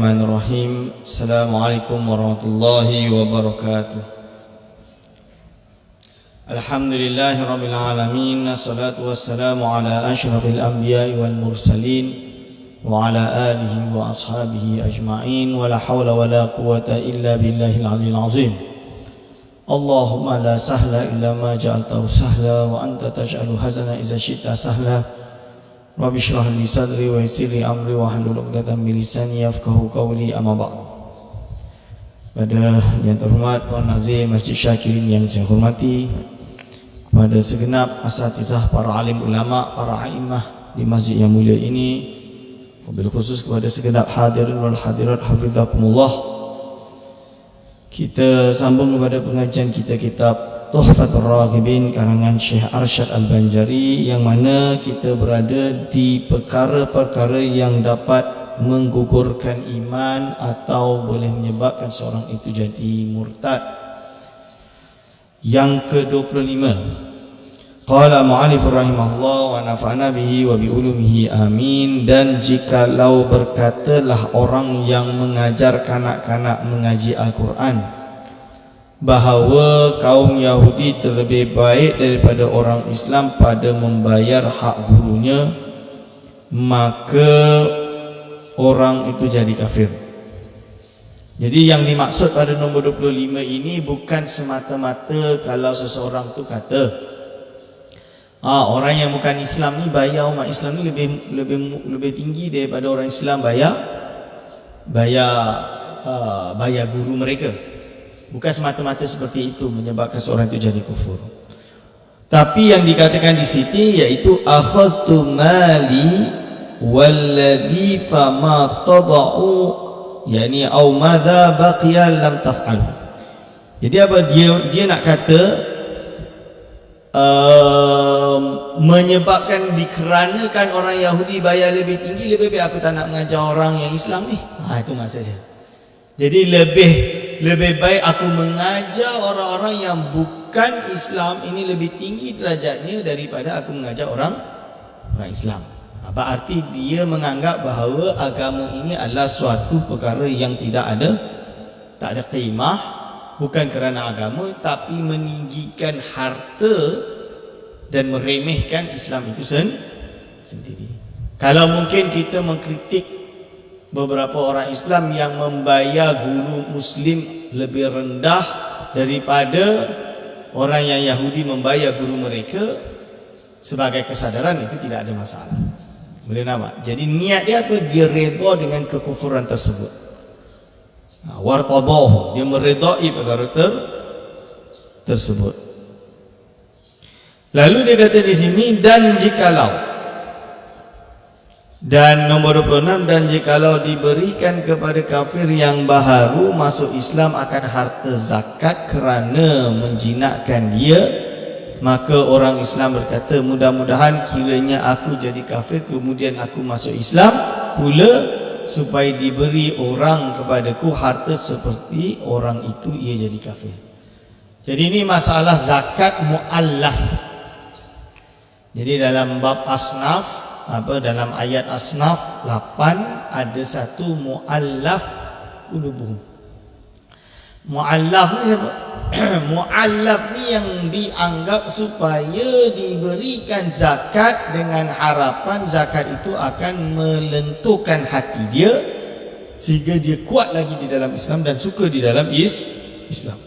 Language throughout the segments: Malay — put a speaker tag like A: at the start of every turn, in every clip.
A: Bismillahirrahmanirrahim. Assalamualaikum warahmatullahi wabarakatuh. Alhamdulillahirabbil alamin. Assalatu wassalamu ala asyrafil anbiya'i wal mursalin wa ala alihi wa ashabihi ajma'in. Wa la hawla wa la quwwata illa billahil aliyyil azim. Allahumma la sahla illa ma ja'altahu sahla wa anta taj'alu hazana idza syi'ta sahla. Rabbi shrah li sadri wa yassir li amri wa hlul 'uqdatam min lisani yafqahu qawli, amma ba'd. Pada yang terhormat Tuan Nazir Masjid Syakirin yang saya hormati, kepada segenap asatizah, para alim ulama, para a'immah di masjid yang mulia ini, wabil khusus kepada segenap hadirin wal hadirat hafizakumullah. Kita sambung kepada pengajian kita kitab Tuhfatur Raghibin karangan Syekh Arsyad Al-Banjari, yang mana kita berada di perkara-perkara yang dapat menggugurkan iman atau boleh menyebabkan seorang itu jadi murtad. Yang ke-25, qala mu'allif rahimahullah wa nafa'na bihi wa bi ulumihi amin. Dan jikalau berkatalah orang yang mengajar kanak-kanak mengaji Al-Quran bahawa kaum Yahudi terlebih baik daripada orang Islam pada membayar hak gurunya, maka orang itu jadi kafir. Jadi yang dimaksud pada nombor 25 ini bukan semata-mata kalau seseorang tu kata orang yang bukan Islam ni bayar umat Islam ni lebih tinggi daripada orang Islam bayar guru mereka. Bukan semata-mata seperti itu menyebabkan seorang itu jadi kufur. Tapi yang dikatakan di sini iaitu akhadtu mali walladhi fama tada'u, yakni au madza baqiya lam taf'alu. Jadi apa dia nak kata, menyebabkan dikarenakan orang Yahudi bayar lebih tinggi, lebih baik aku tak nak mengajar orang yang Islam ni. Itu maksudnya. Jadi lebih baik aku mengajar orang-orang yang bukan Islam ini lebih tinggi derajatnya daripada aku mengajar orang Islam. Berarti dia menganggap bahawa agama ini adalah suatu perkara yang tak ada qimah, bukan kerana agama, tapi meninggikan harta dan meremehkan Islam itu sendiri. Kalau mungkin kita mengkritik beberapa orang Islam yang membayar guru Muslim lebih rendah daripada orang yang Yahudi membayar guru mereka, sebagai kesadaran itu tidak ada masalah. Boleh nampak? Jadi niat dia apa? Dia redha dengan kekufuran tersebut. Wartadahu, dia meredai perkara tersebut. Lalu dia kata di sini, dan nomor 26, dan jikalau diberikan kepada kafir yang baharu masuk Islam akan harta zakat kerana menjinakkan dia, maka orang Islam berkata, mudah-mudahan kiranya aku jadi kafir kemudian aku masuk Islam pula, supaya diberi orang kepadaku harta seperti orang itu ia jadi kafir. Jadi ini masalah zakat mu'allaf. Jadi dalam bab asnaf, dalam ayat Asnaf 8 ada satu mu'allaf qulubuhum. Mu'allaf ni siapa? Mu'allaf ni yang dianggap supaya diberikan zakat dengan harapan zakat itu akan melentukan hati dia sehingga dia kuat lagi di dalam Islam dan suka di dalam Islam.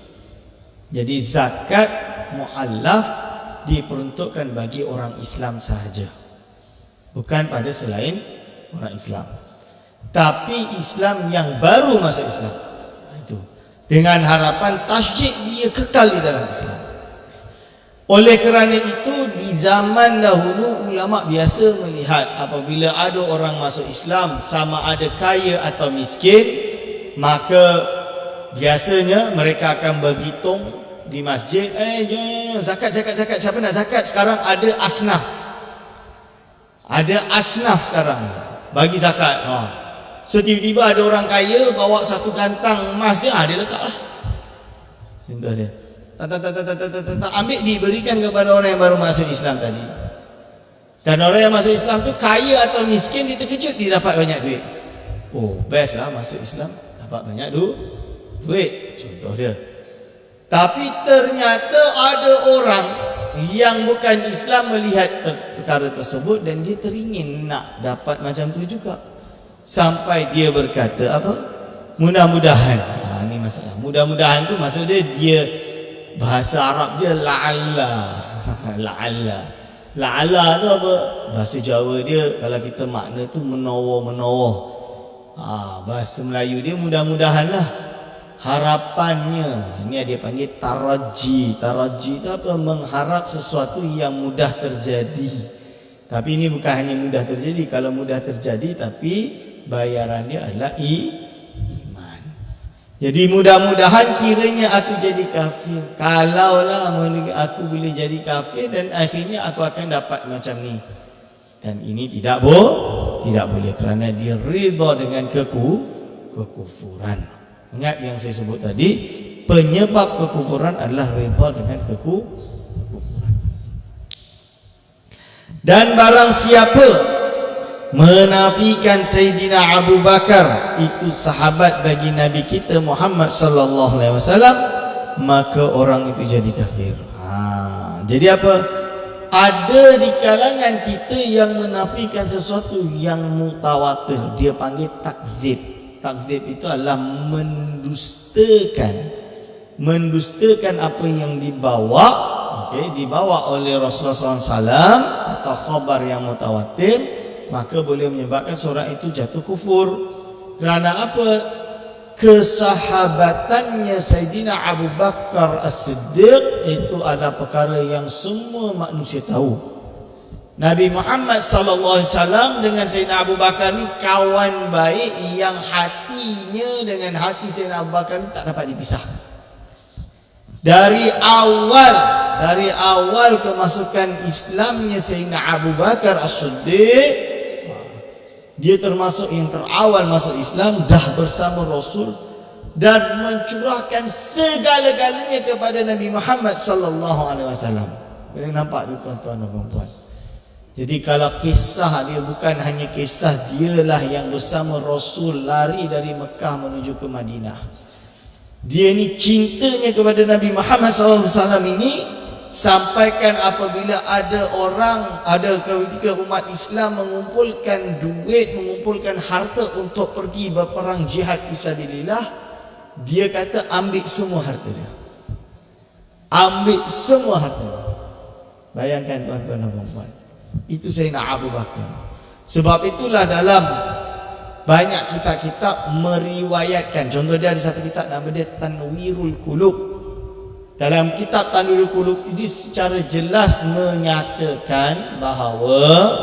A: Jadi zakat mu'allaf diperuntukkan bagi orang Islam sahaja, bukan pada selain orang Islam. Tapi Islam yang baru masuk Islam itu dengan harapan tasjid dia kekal di dalam Islam. Oleh kerana itu di zaman dahulu ulama biasa melihat apabila ada orang masuk Islam, sama ada kaya atau miskin, maka biasanya mereka akan berhitung di masjid, zakat, siapa nak zakat? Sekarang ada asnaf. Ada asnaf sekarang bagi zakat. So tiba-tiba ada orang kaya bawa satu kantang emas dia letaklah. Contoh dia. Ambil diberikan kepada orang yang baru masuk Islam tadi. Dan orang yang masuk Islam tu kaya atau miskin, dia terkejut dia dapat banyak duit. Oh, best lah masuk Islam, dapat banyak duit, contoh dia. Tapi ternyata ada orang yang bukan Islam melihat perkara tersebut dan dia teringin nak dapat macam tu juga. Sampai dia berkata apa? Mudah-mudahan. Ini masalah. Mudah-mudahan tu maksud dia bahasa Arab dia la'alla. La'alla. La'alla tu apa? Bahasa Jawa dia kalau kita makna tu menawa-menawa. Bahasa Melayu dia mudah-mudahan lah. Harapannya, ini dia panggil taraji. Taraji itu apa? Mengharap sesuatu yang mudah terjadi. Tapi ini bukan hanya mudah terjadi. Kalau mudah terjadi tapi bayaran dia adalah iman. Jadi mudah-mudahan kiranya aku jadi kafir. Kalaulah aku boleh jadi kafir dan akhirnya aku akan dapat macam ni. Dan ini tidak boleh kerana dia ridha dengan kekufuran. Ingat yang saya sebut tadi, penyebab kekufuran adalah ridha dengan kekufuran. Dan barang siapa menafikan Sayyidina Abu Bakar, itu sahabat bagi Nabi kita Muhammad sallallahu alaihi wasallam, maka orang itu jadi kafir. Jadi apa? Ada di kalangan kita yang menafikan sesuatu yang mutawatir, dia panggil takzib. Takzib itu adalah mendustakan apa yang dibawa oleh Rasulullah SAW atau khabar yang mutawatir, maka boleh menyebabkan seorang itu jatuh kufur. Kerana apa? Kesahabatannya Sayyidina Abu Bakar As-Siddiq itu adalah perkara yang semua manusia tahu. Nabi Muhammad sallallahu alaihi wasallam dengan Sayyidina Abu Bakar ni kawan baik yang hatinya dengan hati Sayyidina Abu Bakar ni tak dapat dipisah. Dari awal kemasukan Islamnya Sayyidina Abu Bakar As-Siddiq, dia termasuk yang terawal masuk Islam, dah bersama Rasul dan mencurahkan segala-galanya kepada Nabi Muhammad sallallahu alaihi wasallam. Boleh nampak tu tuan-tuan dan puan-puan. Jadi kalau kisah dia bukan hanya kisah dialah yang bersama Rasul lari dari Mekah menuju ke Madinah. Dia ni cintanya kepada Nabi Muhammad sallallahu alaihi wasallam ini sampaikan apabila ada ketika umat Islam mengumpulkan duit, mengumpulkan harta untuk pergi berperang jihad fisabilillah, dia kata ambil semua harta dia. Ambil semua harta dia. Bayangkan tuan-tuan dan puan-puan. Itu Sayyidina Abu Bakar. Sebab itulah dalam banyak kitab-kitab meriwayatkan, contoh dia ada satu kitab nama dia Tanwirul Qulub. Dalam kitab Tanwirul Qulub ini secara jelas menyatakan bahawa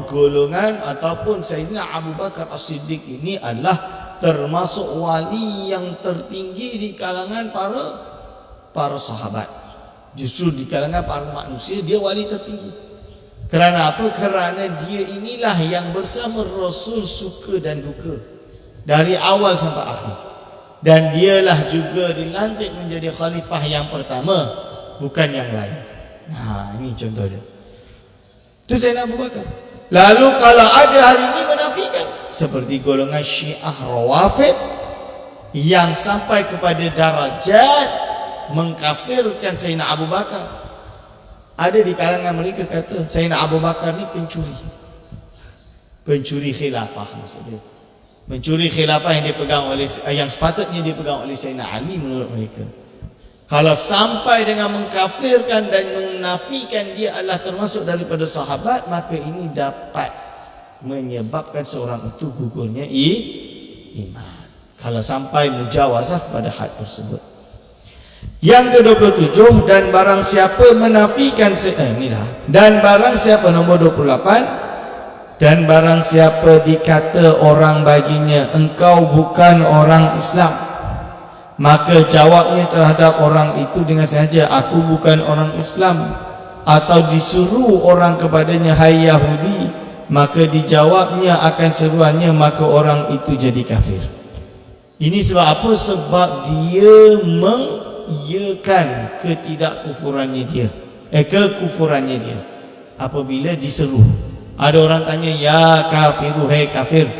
A: golongan ataupun Sayyidina Abu Bakar As-Siddiq ini adalah termasuk wali yang tertinggi di kalangan para sahabat. Justru di kalangan para manusia dia wali tertinggi. Kerana apa? Kerana dia inilah yang bersama Rasul suka dan duka dari awal sampai akhir. Dan dialah juga dilantik menjadi khalifah yang pertama, bukan yang lain. Ini contoh dia. Itu Sayyidina Abu Bakar. Lalu kalau ada hari ini menafikan, seperti golongan Syiah Rawafid yang sampai kepada darajat mengkafirkan Sayyidina Abu Bakar. Ada di kalangan mereka kata Sayyidina Abu Bakar ni pencuri khilafah maksudnya. Mencuri khilafah yang sepatutnya dipegang oleh Sayyidina Ali menurut mereka. Kalau sampai dengan mengkafirkan dan menafikan dia adalah termasuk daripada sahabat, maka ini dapat menyebabkan seorang itu gugurnya iman. Kalau sampai mujawazah pada had tersebut. Yang ke-27, dan barang siapa menafikan dan barang siapa, nombor 28, dan barang siapa dikata orang baginya engkau bukan orang Islam, maka jawabnya terhadap orang itu dengan sahaja aku bukan orang Islam, atau disuruh orang kepadanya hai Yahudi, maka dijawabnya akan seruannya maka orang itu jadi kafir. Ini sebab apa? Sebab dia mengiyakan kekufurannya dia apabila diseru, Ada orang tanya, ya kafiru, hey kafir.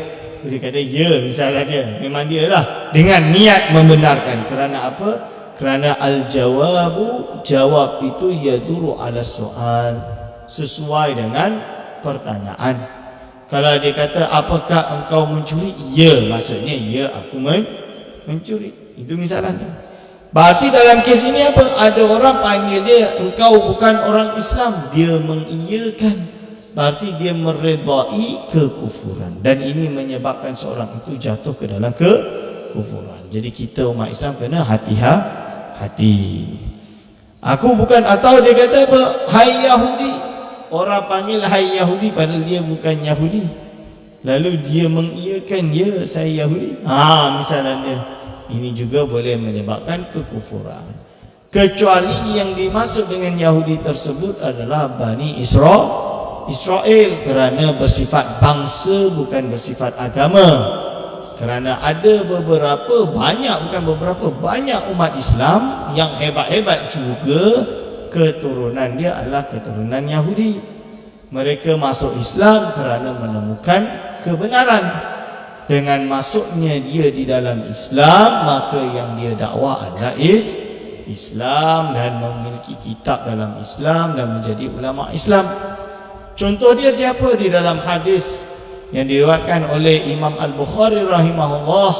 A: Dia kata ya, misalnya dia, memang dia lah dengan niat membenarkan. Kerana apa? Kerana al-jawabu, jawab itu yaduru ala soal, sesuai dengan pertanyaan. Kalau dia kata apakah engkau mencuri? Ya, maksudnya ya aku mencuri. Itu misalnya. Berarti dalam kes ini apa? Ada orang panggil dia, engkau bukan orang Islam. Dia mengiyakan. Berarti dia meredai kekufuran. Dan ini menyebabkan seorang itu jatuh ke dalam kekufuran. Jadi kita umat Islam kena hati-hati. Aku bukan, atau dia kata apa? Hai Yahudi. Orang panggil hai Yahudi padahal dia bukan Yahudi. Lalu dia mengiyakan, ya saya Yahudi. Misalnya dia. Ini juga boleh menyebabkan kekufuran. Kecuali yang dimaksud dengan Yahudi tersebut adalah Bani Israel, kerana bersifat bangsa bukan bersifat agama. Kerana ada banyak umat Islam yang hebat-hebat juga keturunan dia adalah keturunan Yahudi. Mereka masuk Islam kerana menemukan kebenaran. Dengan masuknya dia di dalam Islam, maka yang dia dakwah adalah Islam dan memiliki kitab dalam Islam dan menjadi ulama Islam. Contoh dia siapa? Di dalam hadis yang diriwayatkan oleh Imam Al-Bukhari rahimahullah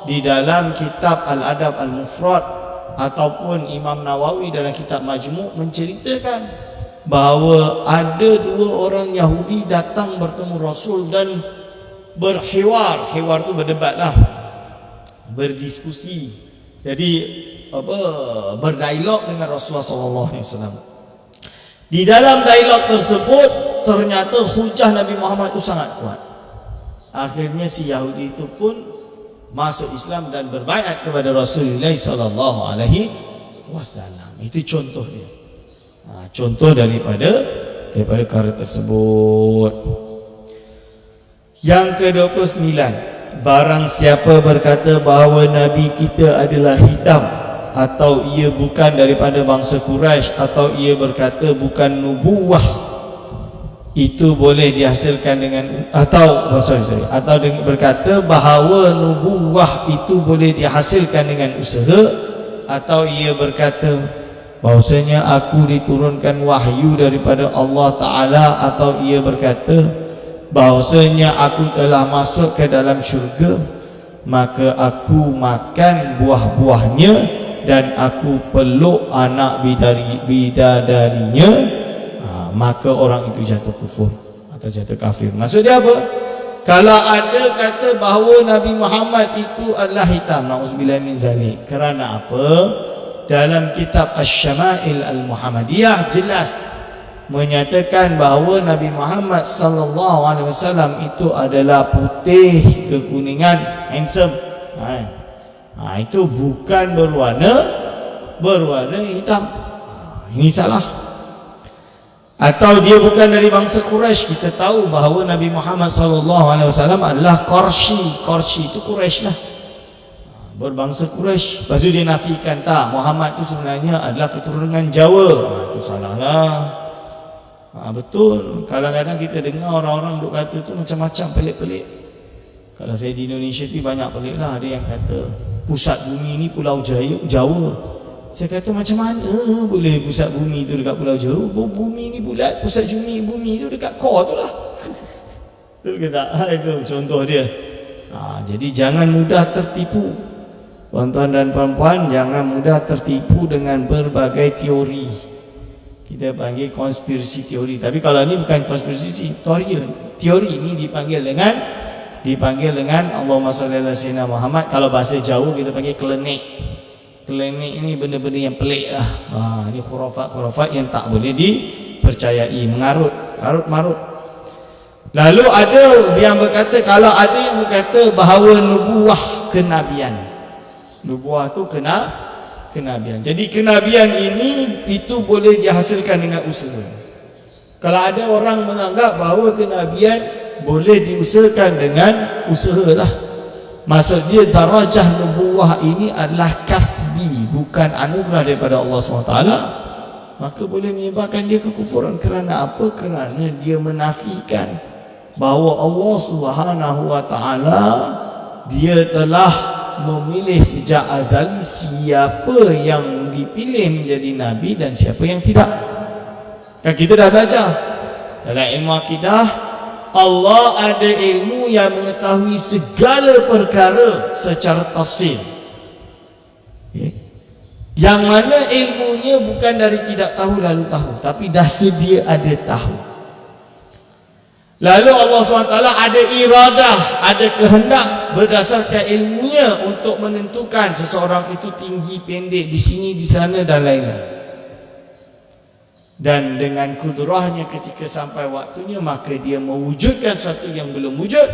A: di dalam kitab Al-Adab Al-Mufrad, ataupun Imam Nawawi dalam kitab Majmu' menceritakan bahawa ada dua orang Yahudi datang bertemu Rasul dan berhiwar. Hiwar tu berdebatlah, berdiskusi. Jadi berdialog dengan Rasulullah sallallahu alaihi wasallam. Di dalam dialog tersebut ternyata hujah Nabi Muhammad itu sangat kuat. Akhirnya si Yahudi itu pun masuk Islam dan berbaiat kepada Rasulullah sallallahu alaihi wasallam. Itu contoh dia. Contoh daripada perkara tersebut. Yang ke-29, barang siapa berkata bahawa Nabi kita adalah hitam, atau ia bukan daripada bangsa Quraisy, atau ia berkata bukan nubuwah, itu boleh dihasilkan dengan atau berkata bahawa nubuwah itu boleh dihasilkan dengan usaha, atau ia berkata bahwasanya aku diturunkan wahyu daripada Allah Ta'ala, atau ia berkata bahwasanya aku telah masuk ke dalam syurga, maka aku makan buah-buahnya dan aku peluk anak bidadarinya, maka orang itu jatuh kufur atau jatuh kafir. Maksud dia apa? Kalau ada kata bahawa Nabi Muhammad itu adalah hitam, na'udzubillah min zalik. Kerana apa? Dalam kitab Asy-Syama'il Al-Muhammadiyah jelas menyatakan bahawa Nabi Muhammad sallallahu alaihi wasallam itu adalah putih kekuningan, handsome. Itu bukan berwarna hitam. Ini salah. Atau dia bukan dari bangsa Quraisy. Kita tahu bahawa Nabi Muhammad sallallahu alaihi wasallam adalah Quraisy. Quraisy itu Quraisy lah, berbangsa Quraisy. Lepas tu dia nafikan, tak, Muhammad itu sebenarnya adalah keturunan Jawa. Itu salah lah. Betul. Kadang-kadang kita dengar orang-orang duk kata tu macam-macam, pelik-pelik. Kalau saya di Indonesia tu banyak pelik lah. Ada yang kata pusat bumi ni Pulau Jawa. Saya kata macam mana boleh pusat bumi tu dekat Pulau Jawa? Bumi ni bulat, pusat bumi tu dekat core tu lah. Betul ke tak? Itu contoh dia. Jadi jangan mudah tertipu. Tuan-tuan dan puan-puan, jangan mudah tertipu dengan berbagai teori. Kita panggil konspirasi teori. Tapi kalau ini bukan konspirasi teori, ini dipanggil dengan Allahumma shalli ala sayyidina Muhammad. Kalau bahasa Jawa kita panggil klenik. Klenik ini benda-benda yang pelik lah. Ini khurafat yang tak boleh dipercayai, karut-marut. Lalu ada yang berkata, kalau ada yang berkata bahawa nubuah kenabian. Nubuah tu kenabian. Jadi kenabian ini itu boleh dihasilkan dengan usaha. Kalau ada orang menganggap bahawa kenabian boleh diusahakan dengan usaha lah, maksud dia darajah nubuah ini adalah kasbi, bukan anugerah daripada Allah SWT, maka boleh menyebabkan dia kekufuran. Kerana apa? Kerana dia menafikan bahawa Allah Subhanahu wa taala dia telah memilih sejak azali siapa yang dipilih menjadi nabi dan siapa yang tidak. Kan kita dah belajar dalam ilmu akidah, Allah ada ilmu yang mengetahui segala perkara secara tafsil. Yang mana ilmunya bukan dari tidak tahu lalu tahu, tapi dah sedia ada tahu. Lalu Allah SWT ada iradah, ada kehendak berdasarkan ilmunya untuk menentukan seseorang itu tinggi, pendek, di sini, di sana dan lain-lain. Dan dengan kudrahnya ketika sampai waktunya, maka dia mewujudkan sesuatu yang belum wujud,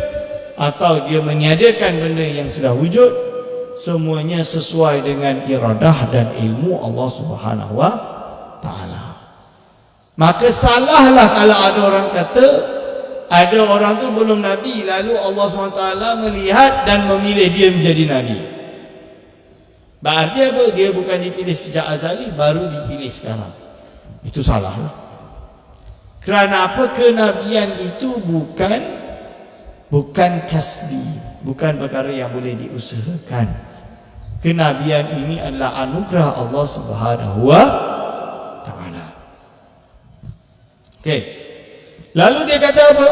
A: atau dia meniadakan benda yang sudah wujud. Semuanya sesuai dengan iradah dan ilmu Allah Subhanahu wa taala. Maka salahlah kalau ada orang kata ada orang tu belum nabi, lalu Allah SWT melihat dan memilih dia menjadi nabi. Berarti apa? Dia bukan dipilih sejak azali, baru dipilih sekarang. Itu salah. Kerana apa? Kenabian itu bukan kasbi, bukan perkara yang boleh diusahakan. Kenabian ini adalah anugerah Allah Subhanahu wa taala. Okey. Lalu dia kata apa?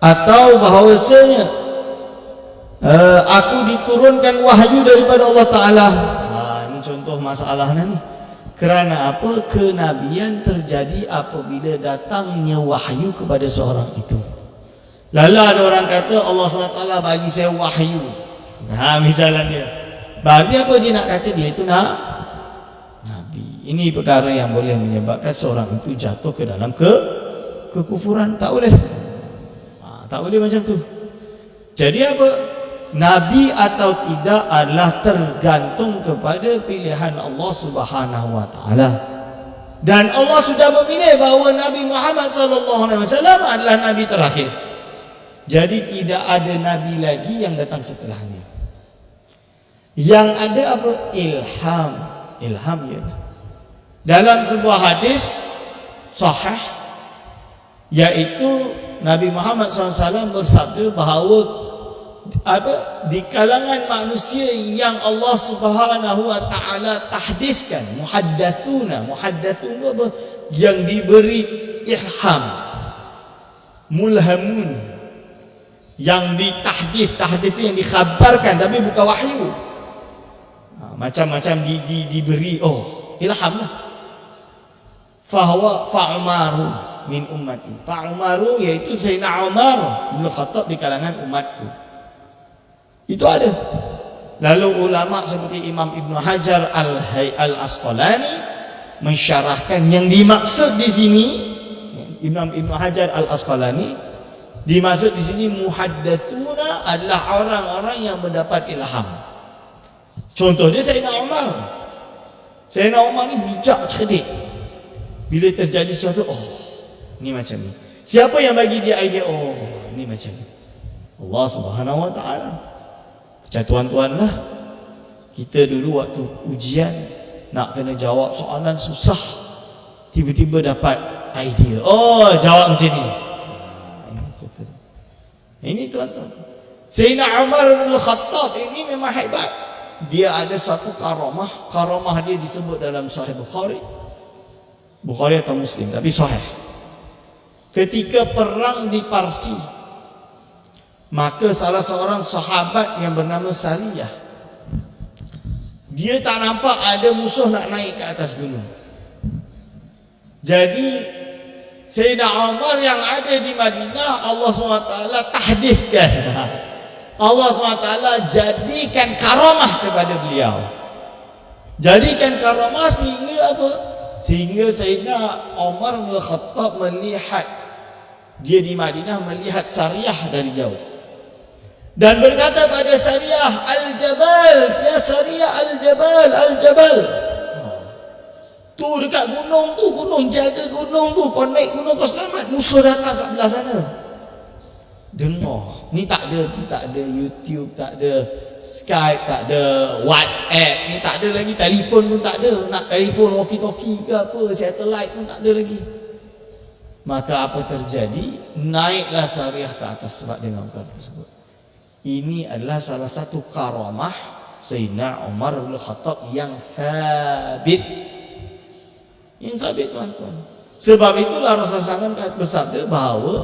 A: Atau bahawasanya aku diturunkan wahyu daripada Allah taala. Ini contoh masalahnya ni. Kerana apa? Kenabian terjadi apabila datangnya wahyu kepada seorang itu. Lalu ada orang kata Allah SWT bagi saya wahyu. Misalnya dia. Berarti apa dia nak kata? Dia itu nabi. Ini perkara yang boleh menyebabkan seorang itu jatuh ke dalam kekufuran. Tak boleh. Tak boleh macam tu. Jadi apa? Nabi atau tidak adalah tergantung kepada pilihan Allah Subhanahu wa taala. Dan Allah sudah memilih bahawa Nabi Muhammad sallallahu alaihi wasallam adalah nabi terakhir. Jadi tidak ada nabi lagi yang datang setelahnya. Yang ada apa? Ilham. Ilham ya. Dalam sebuah hadis sahih, yaitu Nabi Muhammad SAW bersabda bahawa di kalangan manusia yang Allah Subhanahu wa taala tahdiskan, muhaddatsuna apa? Yang diberi ilham, mulhamun, yang ditahdits yang dikhabarkan tapi bukan wahyu. Macam-macam diberi ilham lah. Fa'umaru min ummati. Fa'umaru yaitu Sayyidina Umar bin Khattab di kalangan umatku. Itu ada. Lalu ulama seperti Imam Ibn Hajar Al-Asqalani mensyarahkan yang dimaksud di sini, Imam Ibn Hajar Al-Asqalani dimaksud di sini muhaddatsuna adalah orang-orang yang mendapat ilham. Contohnya Sayyidina Umar. Sayyidina Umar ni bijak, cerdik. Bila terjadi sesuatu, ni macam ni. Siapa yang bagi dia idea? Ni macam ni. Allah Subhanahu wa taala. Tuan-tuan lah, kita dulu waktu ujian nak kena jawab soalan susah, tiba-tiba dapat idea, jawab macam ni. Ini tuan-tuan, Sayyidina Umar bin Khattab ini memang hebat. Dia ada satu karamah dia disebut dalam Sahih Bukhari atau Muslim, tapi Sahih. Ketika perang di Parsi, maka salah seorang sahabat yang bernama Sariyah, dia tak nampak ada musuh nak naik ke atas gunung. Jadi Sayyidina Umar yang ada di Madinah, Allah SWT tahdithkan, Allah SWT jadikan karamah kepada beliau. Jadikan karamah sehingga apa? Sehingga Sayyidina Umar bin Khattab melihat, dia di Madinah melihat Sariyah dari jauh dan berkata pada Sariyah, Al-Jabal, ya Sariyah, Al-Jabal. Tu dekat gunung tu, jaga gunung tu, kau naik gunung kau selamat, musuh datang kat belah sana. Dengar, ni tak ada YouTube, tak ada Skype, tak ada WhatsApp, ni tak ada lagi, telefon pun tak ada. Nak telefon walkie-talkie ke apa, satellite pun tak ada lagi. Maka apa terjadi? Naiklah Sariyah ke atas sebab dengan perkara tersebut. Ini adalah salah satu karamah Sayyidina Umar bin Khattab yang sabit. Yang sabit tuan-tuan. Sebab itulah Rasulullah SAW bersabda bahawa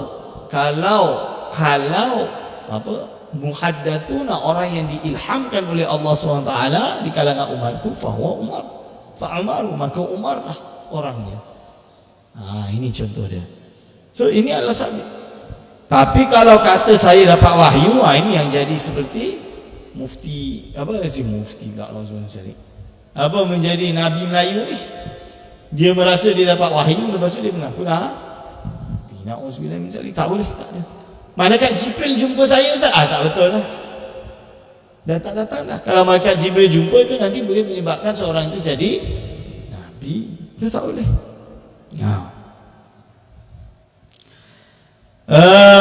A: kalau muhaddatsuna, orang yang diilhamkan oleh Allah SWT di kalangan umatku, fahuwa Umar, fa'amaru, maka Umar lah orangnya. Ini contoh dia. So ini adalah sabit. Tapi kalau kata saya dapat wahyu, ini yang jadi seperti mufti, mufti tak langsung mencari. Menjadi Nabi Melayu ni. Dia merasa dia dapat wahyu, lepas tu dia mengaku na'udzubillah min zalik. Tak boleh, tak ada. Malaikat Jibril jumpa saya, Ustaz? Tak betul lah. Dan tak datang lah. Kalau malaikat Jibril jumpa itu nanti boleh menyebabkan seorang itu jadi Nabi. Itu tak boleh.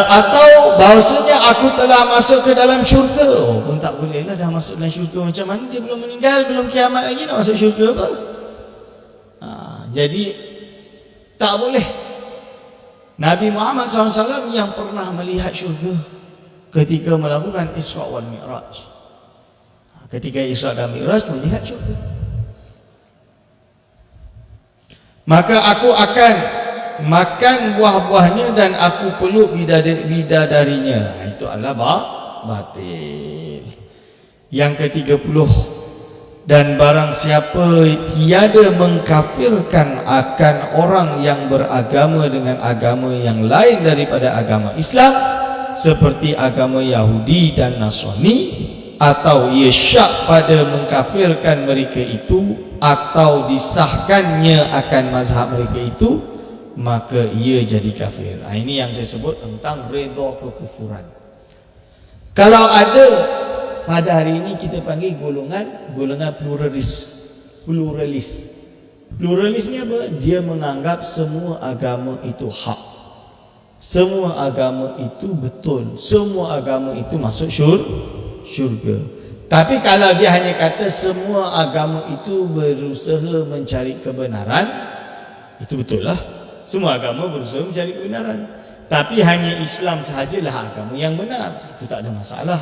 A: Atau bahawasanya aku telah masuk ke dalam syurga. Pun tak boleh lah, dah masuk dalam syurga. Macam mana dia belum meninggal, belum kiamat lagi nak masuk syurga apa? Jadi tak boleh. Nabi Muhammad SAW yang pernah melihat syurga ketika melakukan Isra wal Mi'raj. Ketika Isra dan Mi'raj melihat syurga. Maka aku akan makan buah-buahnya dan aku peluk bidadarinya. Itu adalah batil. Yang ke-30, dan barang siapa tiada mengkafirkan akan orang yang beragama dengan agama yang lain daripada agama Islam, seperti agama Yahudi dan Nasrani, atau ia syak pada mengkafirkan mereka itu, atau disahkannya akan mazhab mereka itu, maka ia jadi kafir. Ini yang saya sebut tentang redha kekufuran. Kalau ada pada hari ini kita panggil golongan pluralis. Pluralis ni apa? Dia menganggap semua agama itu hak. Semua agama itu betul. Semua agama itu masuk syurga. Tapi kalau dia hanya kata semua agama itu berusaha mencari kebenaran, itu betul lah. Semua agama berusaha mencari kebenaran. Tapi hanya Islam sahajalah agama yang benar, itu tak ada masalah.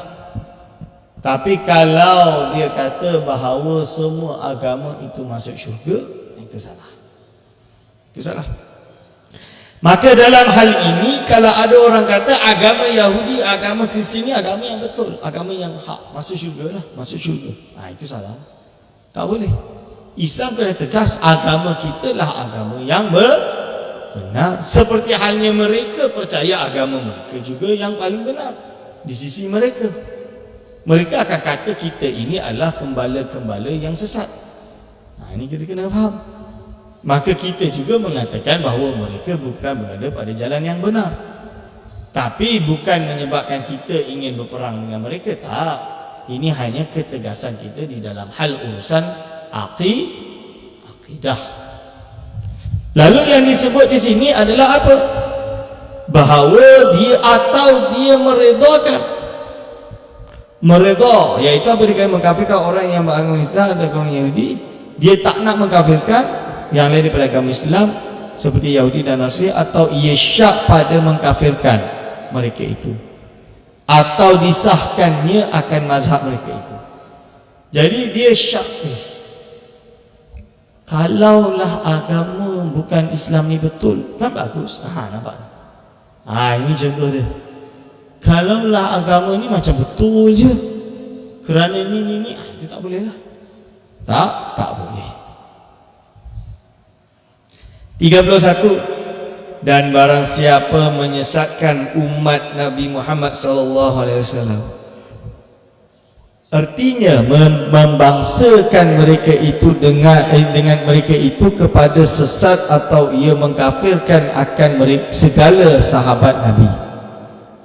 A: Tapi kalau dia kata bahawa semua agama itu masuk syurga, itu salah. Itu salah. Maka dalam hal ini, kalau ada orang kata agama Yahudi, agama Kristiani, agama yang betul, agama yang hak, masuk syurga lah, masuk syurga, itu salah. Tak boleh. Islam kena tegas, agama kita lah agama yang benar. Seperti halnya mereka percaya agama mereka juga yang paling benar di sisi mereka. Mereka akan kata kita ini adalah gembala-gembala yang sesat. Ini kita kena faham. Maka kita juga mengatakan bahawa mereka bukan berada pada jalan yang benar. Tapi bukan menyebabkan kita ingin berperang dengan mereka. Tak. Ini hanya ketegasan kita di dalam hal urusan akidah. Lalu yang disebut di sini adalah apa? Bahawa dia meredakan. Meredha, iaitu apa? Dia mengkafirkan orang yang beragama Islam atau kaum Yahudi. Dia tak nak mengkafirkan yang lain daripada agama Islam seperti Yahudi dan Nasrani, atau ia syak pada mengkafirkan mereka itu, atau disahkannya akan mazhab mereka itu. Jadi dia syak, kalaulah agama bukan Islam ni betul, kan bagus. Nampak? Ini contoh dia. Kalaulah agama ni macam betul je, kerana ni itu tak boleh lah. Tak boleh. 31. Dan barang siapa menyesatkan umat Nabi Muhammad SAW, artinya membangsakan mereka itu dengan mereka itu kepada sesat, atau ia mengkafirkan akan segala sahabat Nabi,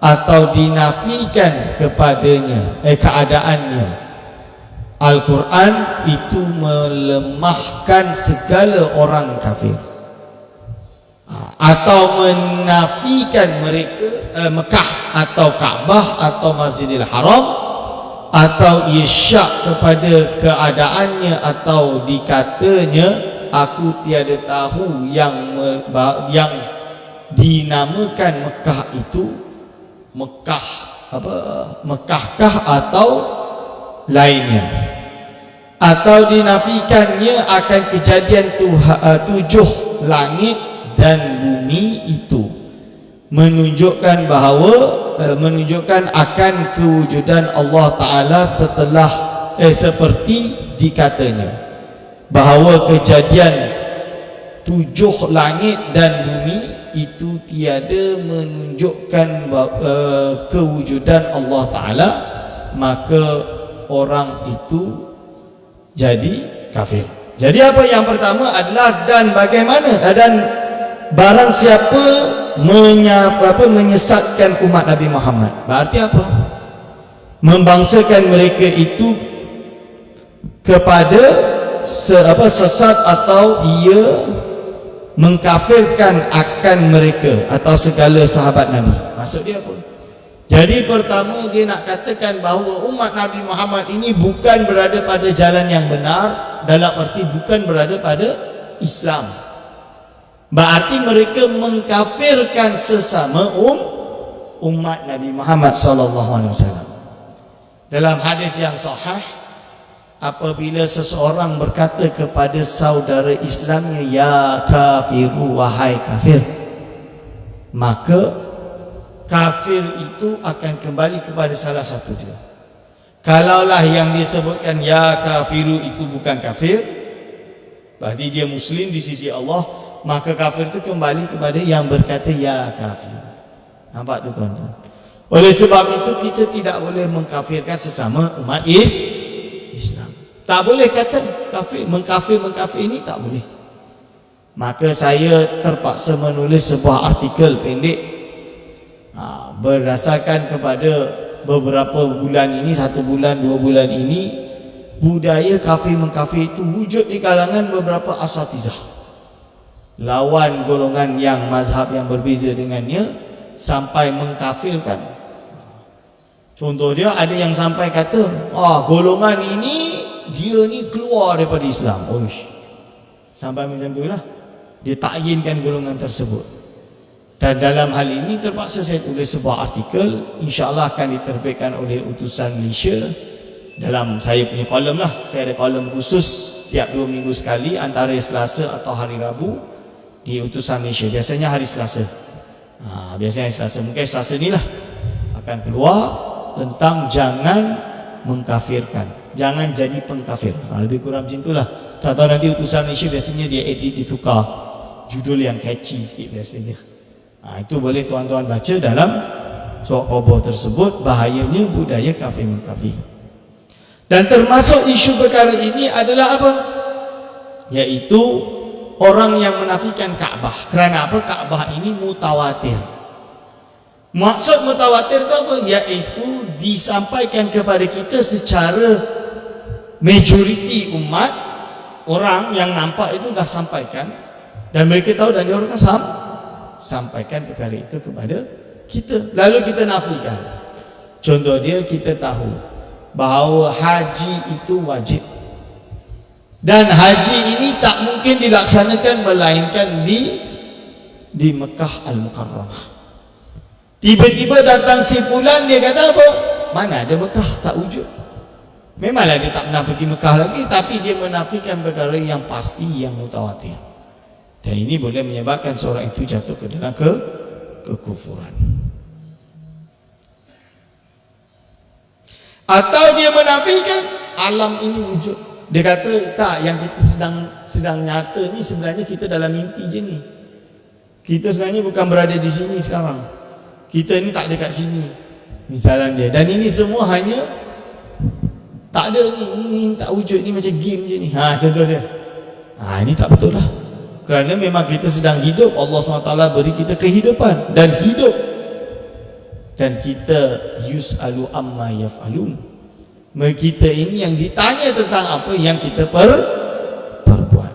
A: atau dinafikan kepadanya keadaannya. Al-Quran itu melemahkan segala orang kafir, atau menafikan mereka Mekah atau Kaabah atau Masjidil Haram, atau isyak kepada keadaannya, atau dikatanya aku tiada tahu yang dinamakan Mekah itu Mekah apa? Mekahkah atau lainnya, atau dinafikannya akan kejadian 7 langit dan bumi itu, menunjukkan bahawa menunjukkan akan kewujudan Allah Ta'ala setelah seperti dikatanya bahawa kejadian 7 langit dan bumi itu tiada menunjukkan kewujudan Allah Ta'ala, maka orang itu jadi kafir. Jadi apa yang pertama adalah dan bagaimana dan barang siapa menyesatkan umat Nabi Muhammad, berarti apa? Membangsakan mereka itu kepada sesat, atau ia mengkafirkan akan mereka atau segala sahabat Nabi. Maksud dia apa? Jadi pertama dia nak katakan bahawa umat Nabi Muhammad ini bukan berada pada jalan yang benar, dalam arti bukan berada pada Islam. Berarti mereka mengkafirkan sesama umat Nabi Muhammad SAW. Dalam hadis yang sahih, apabila seseorang berkata kepada saudara Islamnya, ya kafiru, wahai kafir, maka kafir itu akan kembali kepada salah satu dia. Kalaulah yang disebutkan ya kafiru itu bukan kafir, berarti dia muslim di sisi Allah, maka kafir itu kembali kepada yang berkata ya kafir. Nampak tu tuan-tuan? Oleh sebab itu kita tidak boleh mengkafirkan sesama umat Islam. Tak boleh kata kafir, mengkafir ini tak boleh. Maka saya terpaksa menulis sebuah artikel pendek berdasarkan kepada beberapa bulan ini, 1 bulan 2 bulan ini, budaya kafir mengkafir itu wujud di kalangan beberapa asatizah, lawan golongan yang mazhab yang berbeza dengannya, sampai mengkafirkan. Contoh dia, ada yang sampai kata golongan ini dia ni keluar daripada Islam. Sampai macam itulah dia takyinkan golongan tersebut. Dan dalam hal ini terpaksa saya tulis sebuah artikel, insya-Allah akan diterbitkan oleh utusan Malaysia dalam saya punya kolom lah. Saya ada kolom khusus tiap 2 minggu sekali, antara Selasa atau hari Rabu di utusan Malaysia. Biasanya hari Selasa. Biasanya hari Selasa. Mungkin Selasa ni lah akan keluar tentang jangan mengkafirkan, jangan jadi pengkafir. Lebih kurang macam itulah. Tak tahu nanti utusan Malaysia biasanya dia edit, ditukar judul yang catchy sikit biasanya. Itu boleh tuan-tuan baca dalam surat Qadah tersebut, bahayanya budaya kafir mengkafir. Dan termasuk isu perkara ini adalah apa? Yaitu orang yang menafikan Kaabah. Kerana apa? Kaabah ini mutawatir. Maksud mutawatir itu apa? Yaitu disampaikan kepada kita secara majoriti umat, orang yang nampak itu dah sampaikan, dan mereka tahu, dan dia orang sampaikan perkara itu kepada kita, lalu kita nafikan. Contoh dia, kita tahu bahawa haji itu wajib, dan haji ini tak mungkin dilaksanakan melainkan di Mekah Al-Mukarramah. Tiba-tiba datang si fulan, dia kata apa? Mana ada Mekah, tak wujud. Memanglah dia tak pernah pergi Mekah lagi, tapi dia menafikan perkara yang pasti, yang mutawatir. Dan ini boleh menyebabkan seorang itu jatuh ke dalam kekufuran. Atau dia menafikan alam ini wujud. Dia kata tak, yang kita sedang nyata ni sebenarnya kita dalam mimpi je ni. Kita sebenarnya bukan berada di sini sekarang. Kita ni tak dekat sini, misalnya dia. Dan ini semua hanya tak ada ni tak wujud, ni macam game je ni. Contoh dia. Ini tak betul lah. Kerana memang kita sedang hidup, Allah SWT beri kita kehidupan dan hidup, dan kita yus'alu amma yaf'alun. Kita ini yang ditanya tentang apa yang kita perbuat.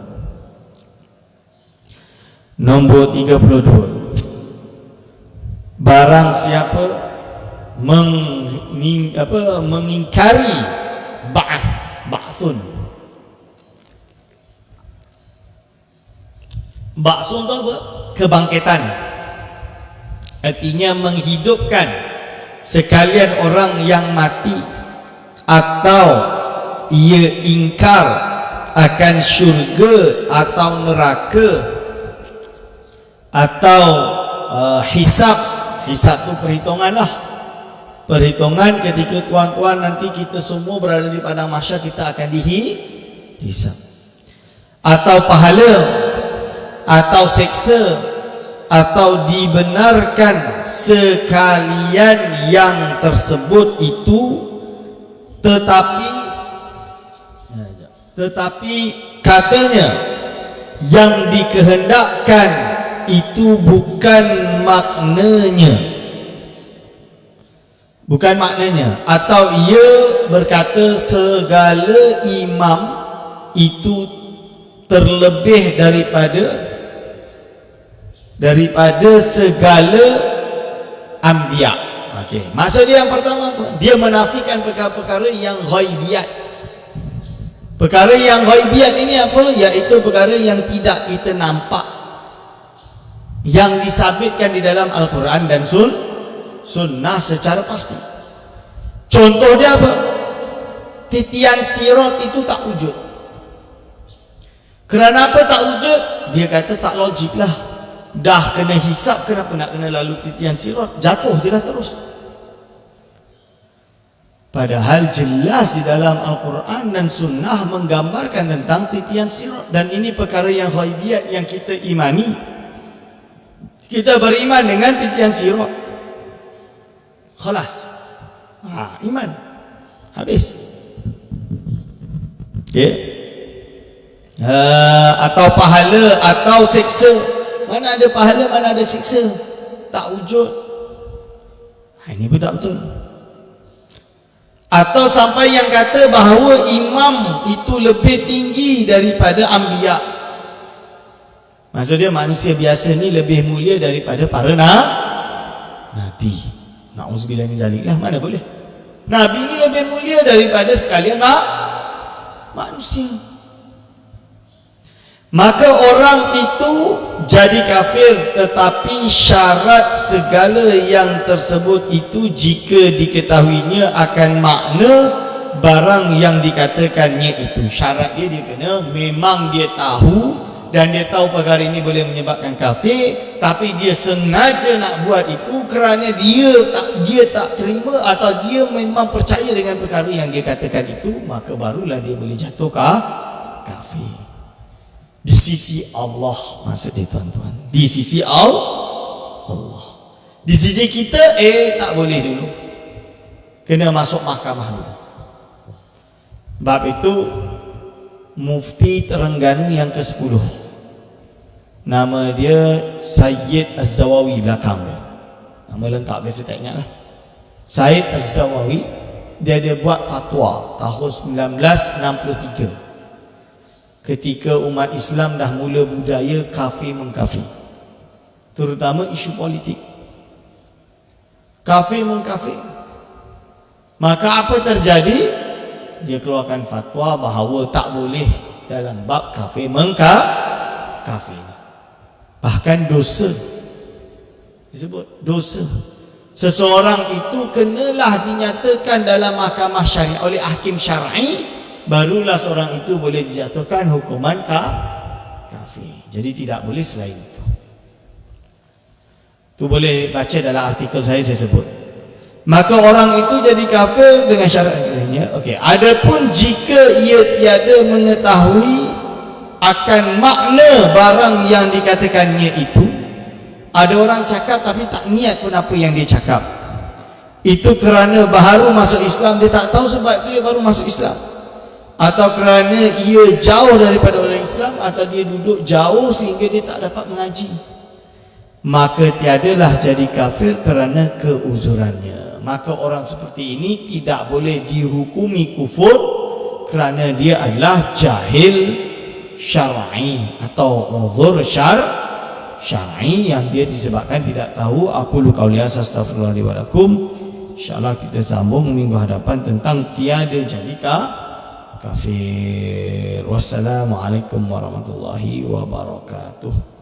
A: Nombor 32. Barang siapa mengingkari ba'thun. Ba'thun itu apa? Kebangkitan. artinya menghidupkan sekalian orang yang mati, atau ia ingkar akan syurga atau neraka, atau hisab itu perhitungan lah, perhitungan ketika tuan-tuan nanti kita semua berada di padang mahsyar, kita akan dihisab, atau pahala, atau seksa, atau dibenarkan sekalian yang tersebut itu, tetapi katanya yang dikehendakkan itu bukan maknanya, atau ia berkata segala imam itu terlebih daripada segala anbiya. Okey, maksud dia yang pertama apa? Dia menafikan perkara-perkara yang ghaibiyat. Perkara yang ghaibiyat ini apa? Iaitu perkara yang tidak kita nampak, yang disabitkan di dalam Al-Quran dan Sunnah secara pasti. Contoh dia apa? Titian sirat itu tak wujud. Kerana apa tak wujud? Dia kata tak logik lah. Dah kena hisap, kenapa nak kena lalu titian sirat? Jatuh je lah terus. Padahal jelas di dalam Al-Quran dan Sunnah menggambarkan tentang titian sirat. Dan ini perkara yang ghaibiyat yang kita imani. Kita beriman dengan titian sirat. Khalas. Iman. Habis. Okay. Atau pahala, atau seksa. Mana ada pahala, mana ada seksa? Tak wujud. Ini pun tak betul. Atau sampai yang kata bahawa imam itu lebih tinggi daripada anbiya. Maksud dia manusia biasa ni lebih mulia daripada para nabi. Na'udzubillah min zalik lah, mana boleh. Nabi ni lebih mulia daripada sekalian manusia. Maka orang itu jadi kafir, tetapi syarat segala yang tersebut itu jika diketahuinya akan makna barang yang dikatakannya itu. Syarat dia kena memang dia tahu, dan dia tahu perkara ini boleh menyebabkan kafir, tapi dia sengaja nak buat itu kerana dia tak terima, atau dia memang percaya dengan perkara yang dia katakan itu, maka barulah dia boleh jatuh kafir. Di sisi Allah, maksud dia tuan-tuan, di sisi Allah. Di sisi kita tak boleh dulu, kena masuk mahkamah dulu. Bab itu Mufti Terengganu yang ke-10, nama dia Sayyid Az-Zawawi belakang dia. Nama lengkap dia saya tak ingat lah. Sayyid Az-Zawawi, dia buat fatwa tahun 1963 ketika umat Islam dah mula budaya kafir mengkafir, terutama isu politik. Kafir mengkafir. Maka apa terjadi? Dia keluarkan fatwa bahawa tak boleh dalam bab kafir mengkafir. Bahkan dosa. Disebut dosa. Seseorang itu kenalah dinyatakan dalam mahkamah syariah oleh hakim syar'i, barulah seorang itu boleh dijatuhkan hukuman kafir. Jadi tidak boleh selain itu. Tu boleh baca dalam artikel saya sebut. Maka orang itu jadi kafir dengan syaratnya. Okey, adapun jika ia tiada mengetahui akan makna barang yang dikatakannya itu, ada orang cakap tapi tak niat pun apa yang dia cakap, itu kerana baru masuk Islam, dia tak tahu sebab dia baru masuk Islam, atau kerana ia jauh daripada orang Islam, atau dia duduk jauh sehingga dia tak dapat mengaji, maka tiadalah jadi kafir kerana keuzurannya. Maka orang seperti ini tidak boleh dihukumi kufur kerana dia adalah jahil syar'i atau uzur syar'i yang dia disebabkan tidak tahu. Aku lu qauli astaghfirullah wa lakum. Insyaallah kita sambung minggu hadapan tentang tiada jadi kafir. Wassalamualaikum warahmatullahi wabarakatuh.